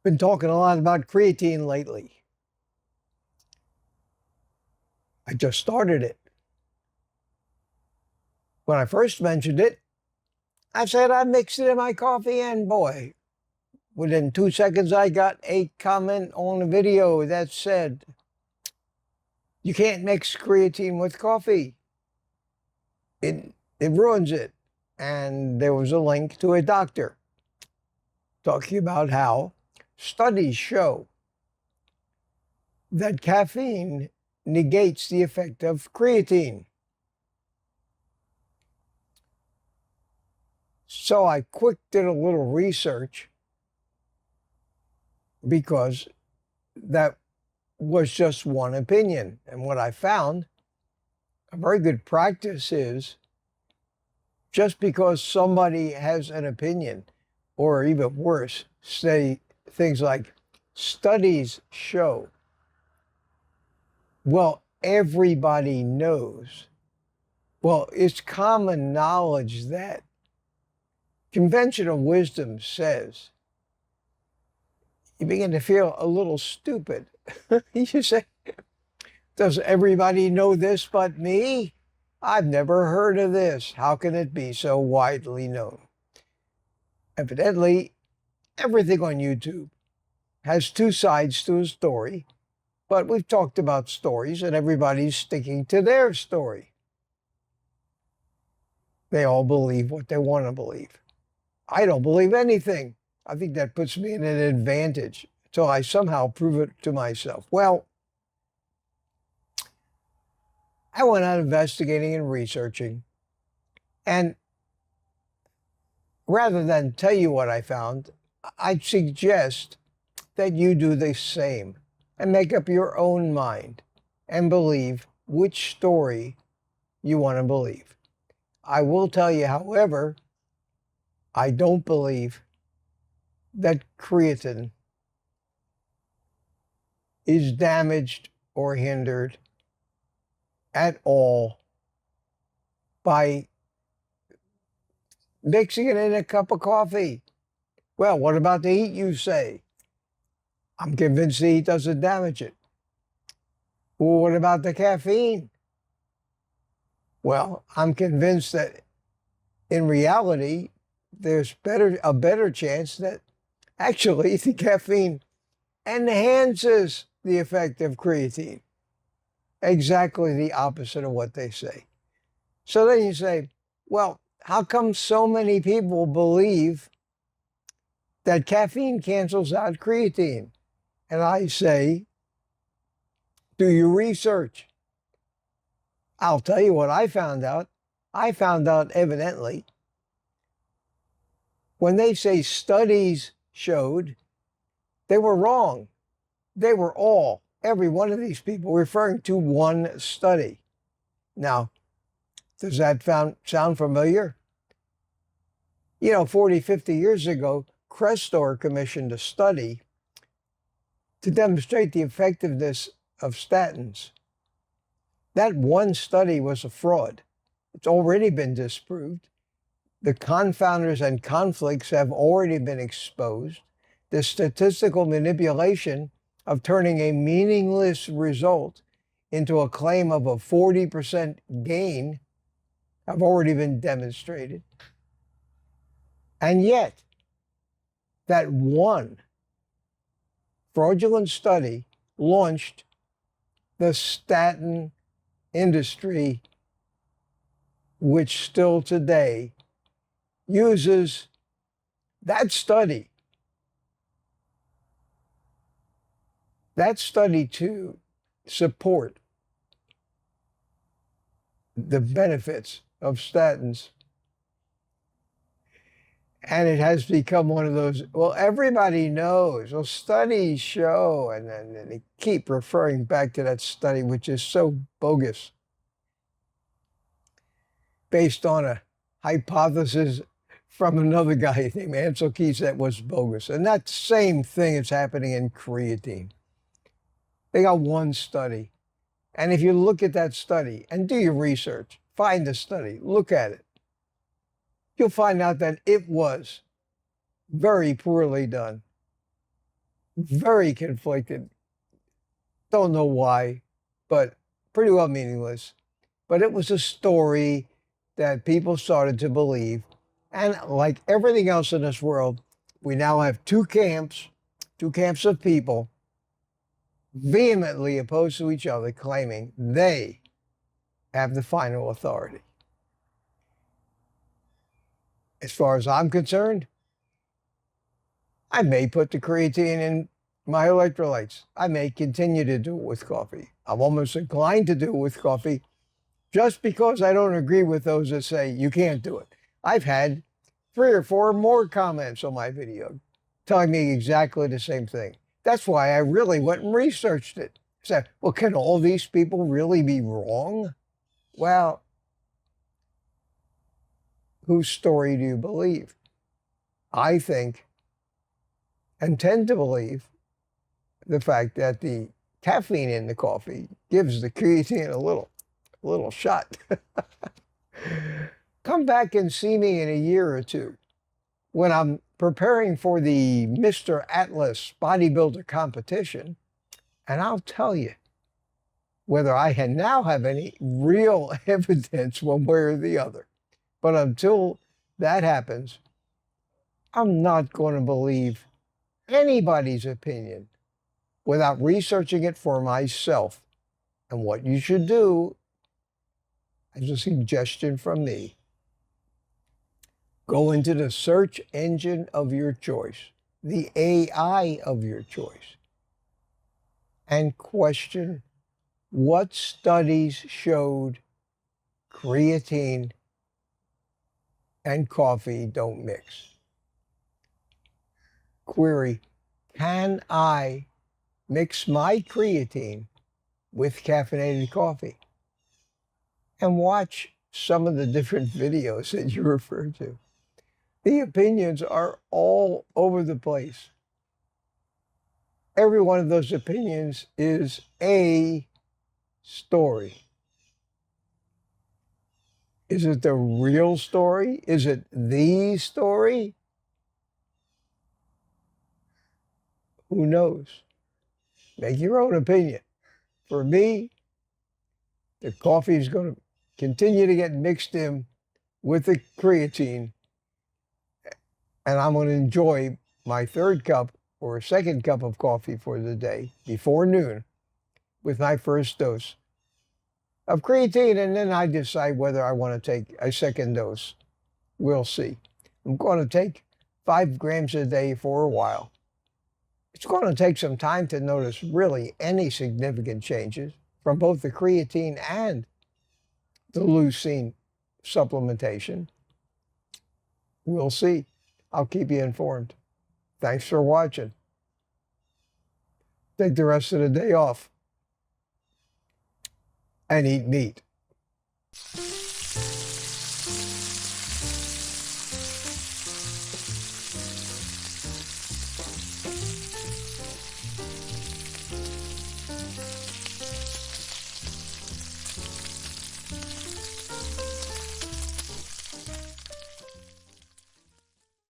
Been talking a lot about creatine lately. I just started it. When I first mentioned it, I said I mixed it in my coffee, and boy, within 2 seconds, I got a comment on a video that said, you can't mix creatine with coffee. It ruins it. And there was a link to a doctor talking about how studies show that caffeine negates the effect of creatine. So I quick did a little research because that was just one opinion. And what I found, a very good practice is just because somebody has an opinion, or even worse, say things like studies show. Well, everybody knows. Well, it's common knowledge that conventional wisdom says you begin to feel a little stupid. You say, does everybody know this but me? I've never heard of this. How can it be so widely known? Evidently, everything on YouTube has two sides to a story, but we've talked about stories and everybody's sticking to their story. They all believe what they want to believe. I don't believe anything. I think that puts me in an advantage until I somehow prove it to myself. Well, I went out investigating and researching, and rather than tell you what I found, I'd suggest that you do the same and make up your own mind and believe which story you want to believe. I will tell you, however, I don't believe that creatine is damaged or hindered at all by mixing it in a cup of coffee. Well, what about the heat, you say? I'm convinced the heat doesn't damage it. Well, what about the caffeine? Well, I'm convinced that in reality, there's a better chance that actually the caffeine enhances the effect of creatine. Exactly the opposite of what they say. So then you say, well, how come so many people believe that caffeine cancels out creatine? And I say, do your research. I'll tell you what I found out. I found out evidently when they say studies showed, they were wrong. They were every one of these people referring to one study. Now, does that sound familiar? 40, 50 years ago, Crestor commissioned a study to demonstrate the effectiveness of statins. That one study was a fraud. It's already been disproved. The confounders and conflicts have already been exposed. The statistical manipulation of turning a meaningless result into a claim of a 40% gain have already been demonstrated. And yet, that one fraudulent study launched the statin industry, which still today uses that study to support the benefits of statins. And it has become one of those, well, everybody knows, well, studies show, and then they keep referring back to that study, which is so bogus, based on a hypothesis from another guy named Ansel Keys that was bogus. And that same thing is happening in creatine. They got one study. And if you look at that study and do your research, find the study, look at it, you'll find out that it was very poorly done. very conflicted. Don't know why, but pretty well meaningless. But it was a story that people started to believe. And like everything else in this world, we now have two camps of people vehemently opposed to each other, claiming they have the final authority. As far as I'm concerned, I may put the creatine in my electrolytes. I may continue to do it with coffee. I'm almost inclined to do it with coffee just because I don't agree with those that say you can't do it. I've had 3 or 4 more comments on my video telling me exactly the same thing. That's why I really went and researched it. Said, well, can all these people really be wrong? Well, whose story do you believe? I think and tend to believe the fact that the caffeine in the coffee gives the creatine a little shot. Come back and see me in a year or two when I'm preparing for the Mr. Atlas bodybuilder competition, and I'll tell you whether I now have any real evidence one way or the other. But until that happens, I'm not going to believe anybody's opinion without researching it for myself. And what you should do, as a suggestion from me, go into the search engine of your choice, the AI of your choice, and question what studies showed creatine and coffee don't mix. Query, can I mix my creatine with caffeinated coffee? And watch some of the different videos that you refer to. The opinions are all over the place. Every one of those opinions is a story. Is it the real story? Is it the story? Who knows? Make your own opinion. For me, the coffee is going to continue to get mixed in with the creatine, and I'm going to enjoy my 3rd cup or 2nd cup of coffee for the day before noon with my first dose of creatine, and then I decide whether I want to take a 2nd dose. We'll see. I'm going to take 5 grams a day for a while. It's going to take some time to notice really any significant changes from both the creatine and the leucine supplementation. We'll see. I'll keep you informed. Thanks for watching. Take the rest of the day off and eat meat.